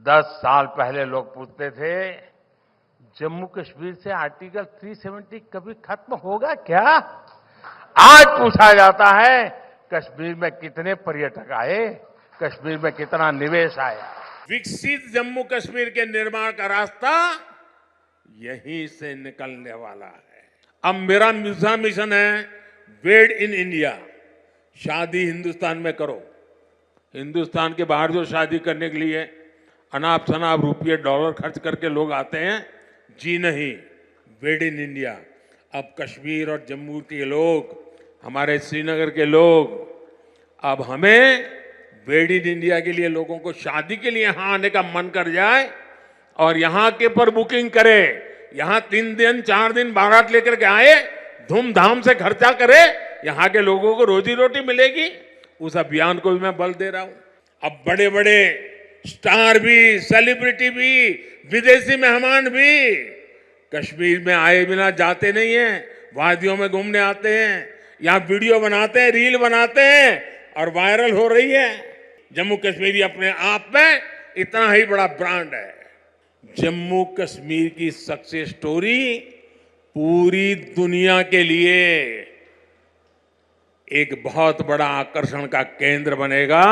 दस साल पहले लोग पूछते थे जम्मू कश्मीर से आर्टिकल 370 कभी खत्म होगा क्या? आज पूछा जाता है कश्मीर में कितने पर्यटक आए, कश्मीर में कितना निवेश आया। विकसित जम्मू कश्मीर के निर्माण का रास्ता यहीं से निकलने वाला है। अब मेरा दूसरा मिशन है वेड इन इंडिया। शादी हिंदुस्तान में करो। हिंदुस्तान के बाहर जो शादी करने के लिए अनाप शनाप रुपये डॉलर खर्च करके लोग आते हैं, जी नहीं, वेड इन इंडिया। अब कश्मीर और जम्मू के लोग, हमारे श्रीनगर के लोग, अब हमें वेड इन इंडिया के लिए लोगों को शादी के लिए यहां आने का मन कर जाए और यहां के पर बुकिंग करे, यहां 3 दिन 4 दिन बारात लेकर के आए, धूमधाम से खर्चा करे, यहां के लोगों को रोजी रोटी मिलेगी। उस अभियान को भी मैं बल दे रहा हूं। अब बड़े बड़े स्टार भी, सेलिब्रिटी भी, विदेशी मेहमान भी कश्मीर में आए बिना जाते नहीं हैं। वादियों में घूमने आते हैं, यहां वीडियो बनाते हैं, रील बनाते हैं और वायरल हो रही है। जम्मू कश्मीरी अपने आप में इतना ही बड़ा ब्रांड है। जम्मू कश्मीर की सक्सेस स्टोरी पूरी दुनिया के लिए एक बहुत बड़ा आकर्षण का केंद्र बनेगा।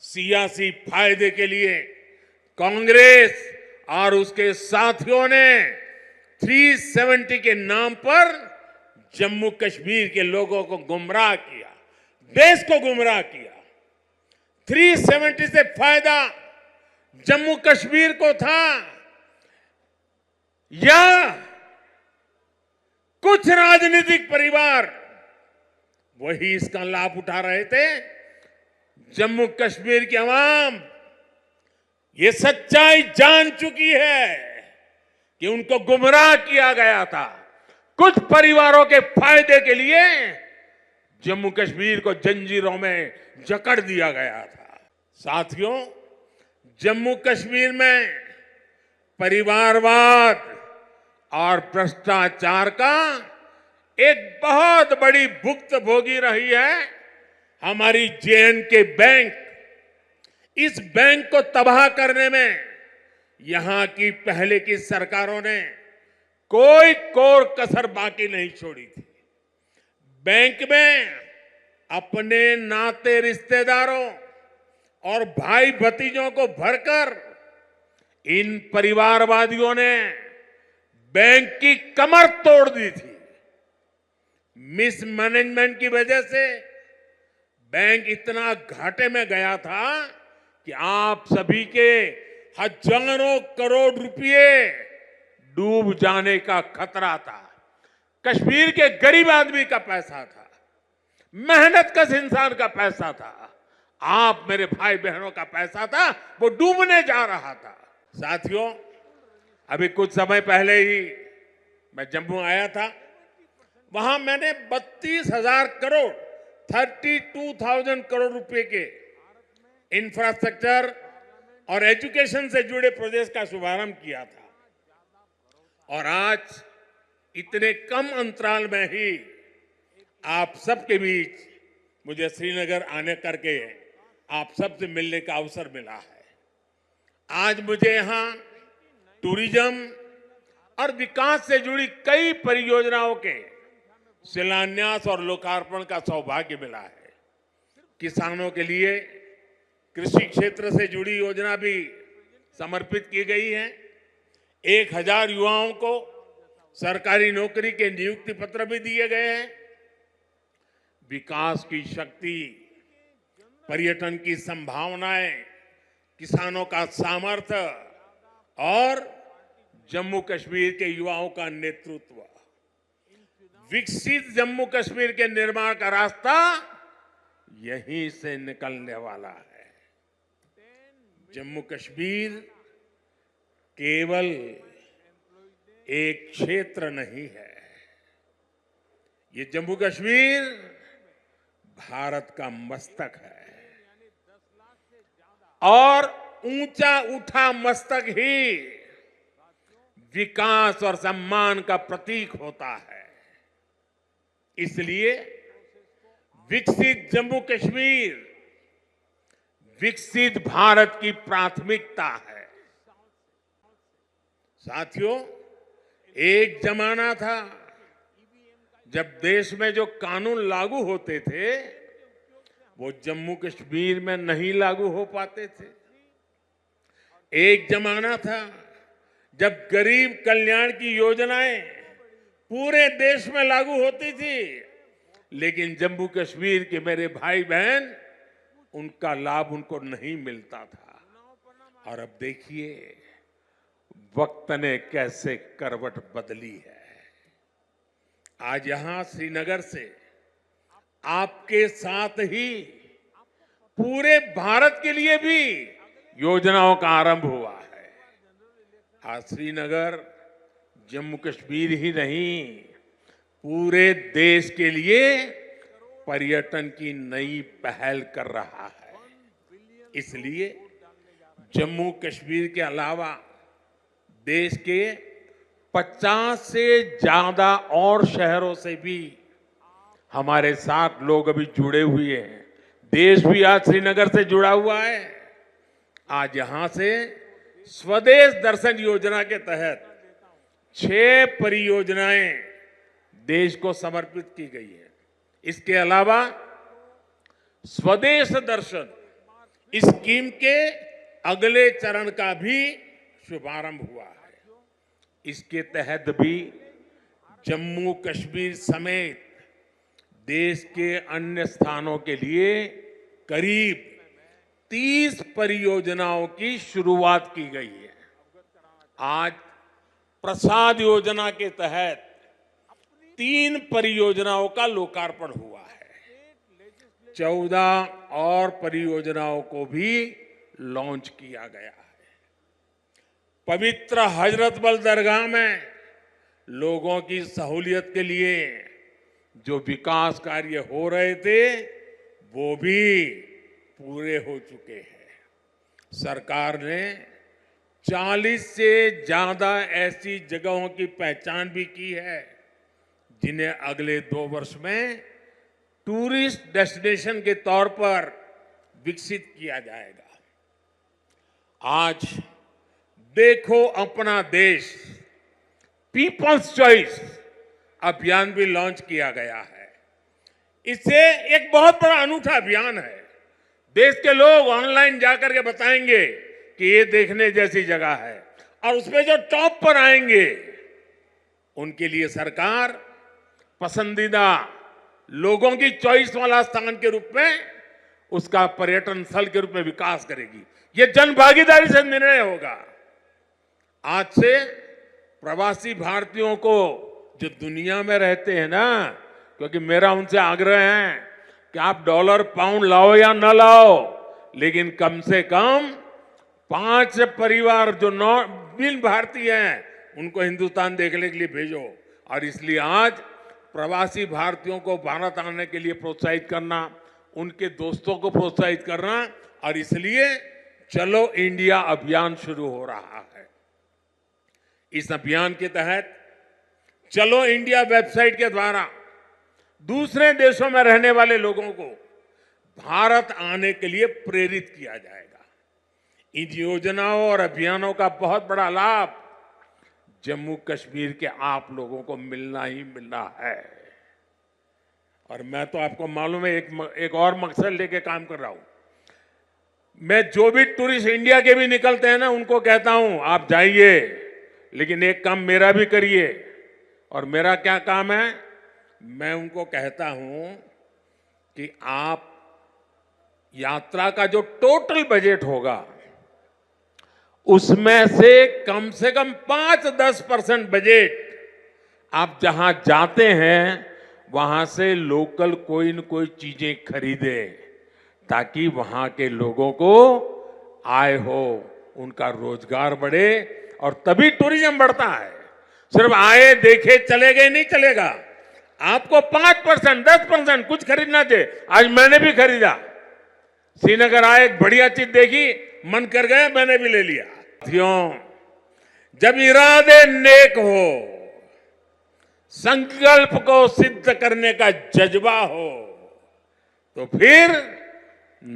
सियासी फायदे के लिए कांग्रेस और उसके साथियों ने 370 के नाम पर जम्मू कश्मीर के लोगों को गुमराह किया, देश को गुमराह किया। 370 से फायदा जम्मू कश्मीर को था या कुछ राजनीतिक परिवार वही इसका लाभ उठा रहे थे? जम्मू कश्मीर की आवाम ये सच्चाई जान चुकी है कि उनको गुमराह किया गया था। कुछ परिवारों के फायदे के लिए जम्मू कश्मीर को जंजीरों में जकड़ दिया गया था। साथियों, जम्मू कश्मीर में परिवारवाद और भ्रष्टाचार का एक बहुत बड़ी भुक्तभोगी रही है हमारी जे.एंड.के बैंक। इस बैंक को तबाह करने में यहां की पहले की सरकारों ने कोई कोर कसर बाकी नहीं छोड़ी थी। बैंक में अपने नाते रिश्तेदारों और भाई भतीजों को भरकर इन परिवारवादियों ने बैंक की कमर तोड़ दी थी। मिसमैनेजमेंट की वजह से बैंक इतना घाटे में गया था कि आप सभी के हजारों करोड़ रुपए डूब जाने का खतरा था। कश्मीर के गरीब आदमी का पैसा था, मेहनतकश इंसान का पैसा था, आप मेरे भाई बहनों का पैसा था, वो डूबने जा रहा था। साथियों, अभी कुछ समय पहले ही मैं जम्मू आया था। वहां मैंने 32,000 करोड़ 32,000 करोड़ रुपए के इंफ्रास्ट्रक्चर और एजुकेशन से जुड़े प्रोजेक्ट का शुभारंभ किया था। और आज इतने कम अंतराल में ही आप सबके बीच मुझे श्रीनगर आने करके आप सबसे मिलने का अवसर मिला है। आज मुझे यहां टूरिज्म और विकास से जुड़ी कई परियोजनाओं के शिलान्यास और लोकार्पण का सौभाग्य मिला है। किसानों के लिए कृषि क्षेत्र से जुड़ी योजना भी समर्पित की गई है। 1,000 युवाओं को सरकारी नौकरी के नियुक्ति पत्र भी दिए गए हैं। विकास की शक्ति, पर्यटन की संभावनाएं, किसानों का सामर्थ्य और जम्मू कश्मीर के युवाओं का नेतृत्व, विकसित जम्मू कश्मीर के निर्माण का रास्ता यहीं से निकलने वाला है। जम्मू कश्मीर केवल एक क्षेत्र नहीं है, ये जम्मू कश्मीर भारत का मस्तक है और ऊंचा उठा मस्तक ही विकास और सम्मान का प्रतीक होता है। इसलिए विकसित जम्मू कश्मीर विकसित भारत की प्राथमिकता है। साथियों, एक जमाना था जब देश में जो कानून लागू होते थे वो जम्मू कश्मीर में नहीं लागू हो पाते थे। एक जमाना था जब गरीब कल्याण की योजनाएं पूरे देश में लागू होती थी, लेकिन जम्मू कश्मीर के मेरे भाई बहन उनका लाभ उनको नहीं मिलता था। और अब देखिए वक्त ने कैसे करवट बदली है। आज यहां श्रीनगर से आपके साथ ही पूरे भारत के लिए भी योजनाओं का आरंभ हुआ है। आज श्रीनगर जम्मू कश्मीर ही नहीं, पूरे देश के लिए पर्यटन की नई पहल कर रहा है। इसलिए जम्मू कश्मीर के अलावा देश के 50 से ज्यादा और शहरों से भी हमारे साथ लोग अभी जुड़े हुए हैं। देश भी आज श्रीनगर से जुड़ा हुआ है। आज यहां से स्वदेश दर्शन योजना के तहत 6 परियोजनाएं देश को समर्पित की गई है। इसके अलावा स्वदेश दर्शन स्कीम के अगले चरण का भी शुभारंभ हुआ है। इसके तहत भी जम्मू कश्मीर समेत देश के अन्य स्थानों के लिए करीब 30 परियोजनाओं की शुरुआत की गई है। आज प्रसाद योजना के तहत 3 परियोजनाओं का लोकार्पण हुआ है। 14 और परियोजनाओं को भी लॉन्च किया गया है। पवित्र हजरत बल दरगाह में लोगों की सहूलियत के लिए जो विकास कार्य हो रहे थे वो भी पूरे हो चुके हैं। सरकार ने 40 से ज्यादा ऐसी जगहों की पहचान भी की है जिन्हें अगले 2 वर्ष में टूरिस्ट डेस्टिनेशन के तौर पर विकसित किया जाएगा। आज देखो अपना देश पीपल्स चॉइस अभियान भी लॉन्च किया गया है। इससे एक बहुत बड़ा अनूठा अभियान है। देश के लोग ऑनलाइन जाकर के बताएंगे कि ये देखने जैसी जगह है, और उसमें जो टॉप पर आएंगे उनके लिए सरकार पसंदीदा लोगों की चॉइस वाला स्थान के रूप में उसका पर्यटन स्थल के रूप में विकास करेगी। ये जन भागीदारी से निर्णय होगा। आज से प्रवासी भारतीयों को जो दुनिया में रहते हैं ना, क्योंकि मेरा उनसे आग्रह है कि आप डॉलर पाउंड लाओ या न लाओ, लेकिन कम से कम 5 परिवार जो बिन भारतीय हैं उनको हिंदुस्तान देखने के लिए भेजो। और इसलिए आज प्रवासी भारतीयों को भारत आने के लिए प्रोत्साहित करना, उनके दोस्तों को प्रोत्साहित करना, और इसलिए चलो इंडिया अभियान शुरू हो रहा है। इस अभियान के तहत चलो इंडिया वेबसाइट के द्वारा दूसरे देशों में रहने वाले लोगों को भारत आने के लिए प्रेरित किया जाएगा। इन योजनाओं और अभियानों का बहुत बड़ा लाभ जम्मू कश्मीर के आप लोगों को मिलना ही मिलना है। और मैं तो आपको मालूम है एक और मकसद लेके काम कर रहा हूं। मैं जो भी टूरिस्ट इंडिया के भी निकलते हैं ना, उनको कहता हूं आप जाइए, लेकिन एक काम मेरा भी करिए। और मेरा क्या काम है? मैं उनको कहता हूं कि आप यात्रा का जो टोटल बजट होगा उसमें से कम 5-10% बजट आप जहां जाते हैं वहां से लोकल कोई न कोई चीजें खरीदे, ताकि वहां के लोगों को आय हो, उनका रोजगार बढ़े, और तभी टूरिज्म बढ़ता है। सिर्फ आए देखे चले गए नहीं चलेगा। आपको 5%, 10% कुछ खरीदना चाहिए। आज मैंने भी खरीदा। श्रीनगर आए, एक बढ़िया चीज देखी, मन कर गया, मैंने भी ले लिया। साथियों, जब इरादे नेक हो, संकल्प को सिद्ध करने का जज्बा हो, तो फिर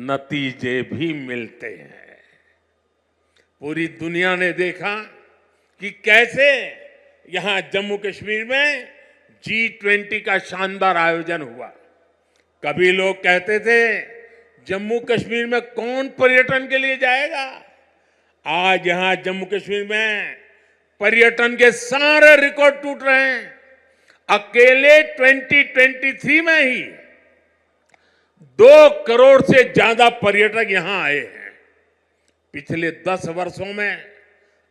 नतीजे भी मिलते हैं। पूरी दुनिया ने देखा कि कैसे यहां जम्मू कश्मीर में G20 का शानदार आयोजन हुआ। कभी लोग कहते थे जम्मू कश्मीर में कौन पर्यटन के लिए जाएगा। आज यहां जम्मू कश्मीर में पर्यटन के सारे रिकॉर्ड टूट रहे हैं। अकेले 2023 में ही 2 करोड़ से ज्यादा पर्यटक यहां आए हैं। पिछले 10 वर्षों में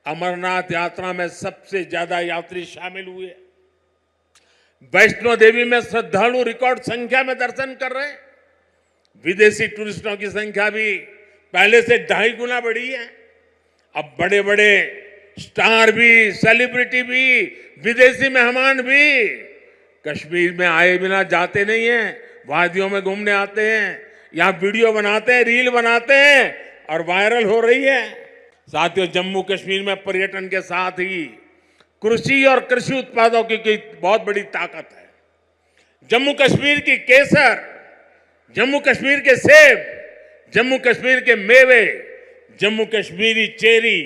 अमरनाथ यात्रा में सबसे ज्यादा यात्री शामिल हुए। वैष्णो देवी में श्रद्धालु रिकॉर्ड संख्या में दर्शन कर रहे हैं। विदेशी टूरिस्टों की संख्या भी पहले से 2.5 गुना बढ़ी है। अब बड़े बड़े स्टार भी, सेलिब्रिटी भी, विदेशी मेहमान भी कश्मीर में आए बिना जाते नहीं हैं। वादियों में घूमने आते हैं, यहां वीडियो बनाते हैं, रील बनाते हैं और वायरल हो रही है। साथियों, जम्मू कश्मीर में पर्यटन के साथ ही कृषि और कृषि उत्पादों की बहुत बड़ी ताकत है। जम्मू कश्मीर की केसर, जम्मू कश्मीर के सेब, जम्मू कश्मीर के मेवे, जम्मू कश्मीरी चेरी,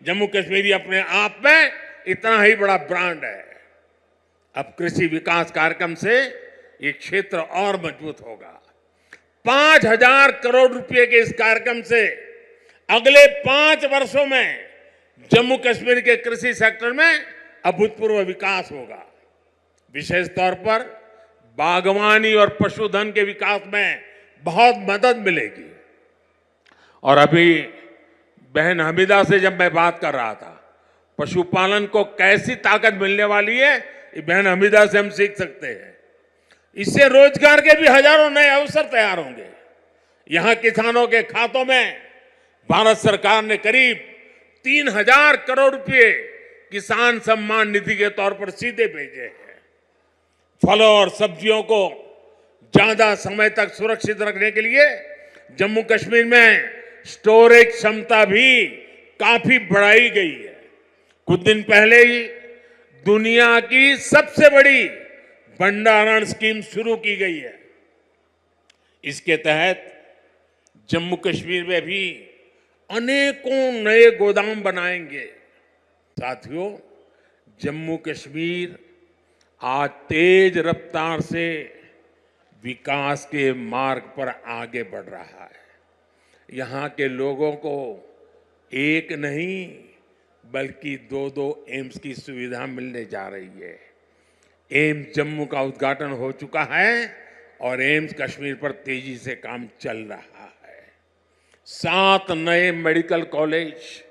जम्मू कश्मीरी अपने आप में इतना ही बड़ा ब्रांड है। अब कृषि विकास कार्यक्रम से ये क्षेत्र और मजबूत होगा। 5,000 करोड़ रुपए के इस कार्यक्रम से अगले 5 वर्षों में जम्मू कश्मीर के कृषि सेक्टर में अभूतपूर्व विकास होगा। विशेष तौर पर बागवानी और पशुधन के विकास में बहुत मदद मिलेगी। और अभी बहन हमीदा से जब मैं बात कर रहा था, पशुपालन को कैसी ताकत मिलने वाली है, ये बहन हमीदा से हम सीख सकते हैं। इससे रोजगार के भी हजारों नए अवसर तैयार होंगे। यहां किसानों के खातों में भारत सरकार ने करीब 3,000 करोड़ रुपए किसान सम्मान निधि के तौर पर सीधे भेजे हैं। फलों और सब्जियों को ज्यादा समय तक सुरक्षित रखने के लिए जम्मू कश्मीर में स्टोरेज क्षमता भी काफी बढ़ाई गई है। कुछ दिन पहले ही दुनिया की सबसे बड़ी भंडारण स्कीम शुरू की गई है। इसके तहत जम्मू कश्मीर में भी अनेकों नए गोदाम बनाएंगे। साथियों, जम्मू कश्मीर आज तेज रफ्तार से विकास के मार्ग पर आगे बढ़ रहा है। यहां के लोगों को एक नहीं बल्कि 2-2 एम्स की सुविधा मिलने जा रही है। एम्स जम्मू का उद्घाटन हो चुका है और एम्स कश्मीर पर तेजी से काम चल रहा है। 7 नए मेडिकल कॉलेज,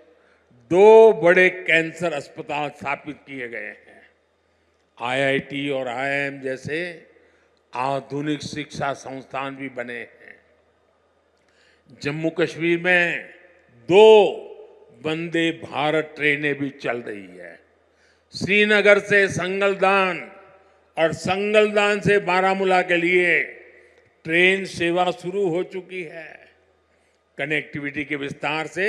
2 बड़े कैंसर अस्पताल स्थापित किए गए हैं। IIT और IIM जैसे आधुनिक शिक्षा संस्थान भी बने हैं। जम्मू कश्मीर में 2 वंदे भारत ट्रेनें भी चल रही है। श्रीनगर से संगलदान और संगलदान से बारामूला के लिए ट्रेन सेवा शुरू हो चुकी है। कनेक्टिविटी के विस्तार से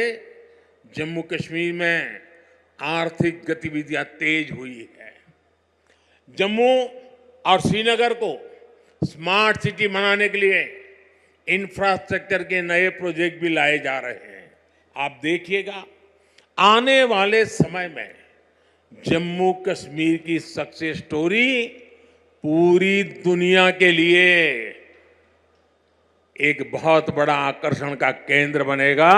जम्मू कश्मीर में आर्थिक गतिविधियां तेज हुई है। जम्मू और श्रीनगर को स्मार्ट सिटी बनाने के लिए इंफ्रास्ट्रक्चर के नए प्रोजेक्ट भी लाए जा रहे हैं। आप देखिएगा, आने वाले समय में जम्मू कश्मीर की सक्सेस स्टोरी पूरी दुनिया के लिए एक बहुत बड़ा आकर्षण का केंद्र बनेगा।